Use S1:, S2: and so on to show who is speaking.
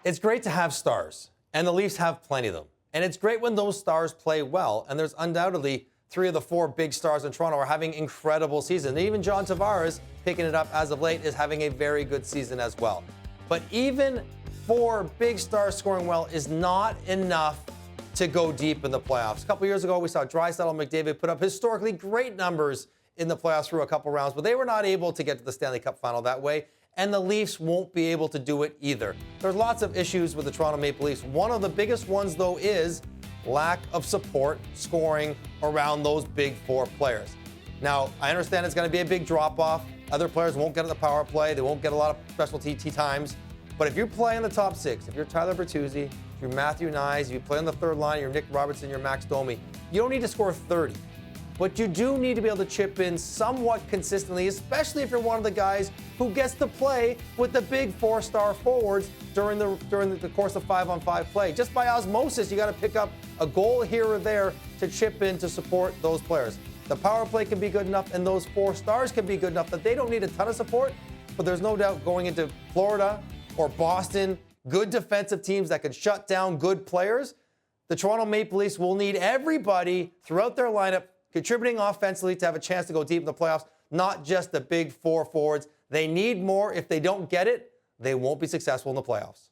S1: It's great to have stars, and the Leafs have plenty of them. And it's great when those stars play well, and there's undoubtedly 3 of the 4 big stars in Toronto are having incredible seasons. And even John Tavares, picking it up as of late, is having a very good season as well. But even 4 big stars scoring well is not enough to go deep in the playoffs. A couple years ago, we saw Draisaitl and McDavid put up historically great numbers in the playoffs through a couple rounds, but they were not able to get to the Stanley Cup final that way. And the Leafs won't be able to do it either. There's lots of issues with the Toronto Maple Leafs. One of the biggest ones, though, is lack of support scoring around those big 4 players. Now, I understand it's going to be a big drop-off. Other players won't get at the power play. They won't get a lot of specialty times. But if you play in the top 6, if you're Tyler Bertuzzi, if you're Matthew Nyes, if you play on the third line, you're Nick Robertson, you're Max Domi, you don't need to score 30. But you do need to be able to chip in somewhat consistently, especially if you're one of the guys who gets to play with the big 4-star forwards during the course of 5-on-5 play. Just by osmosis, you got to pick up a goal here or there to chip in to support those players. The power play can be good enough, and those 4 stars can be good enough that they don't need a ton of support. But there's no doubt going into Florida or Boston, good defensive teams that can shut down good players, the Toronto Maple Leafs will need everybody throughout their lineup contributing offensively to have a chance to go deep in the playoffs, not just the big 4 forwards. They need more. If they don't get it, they won't be successful in the playoffs.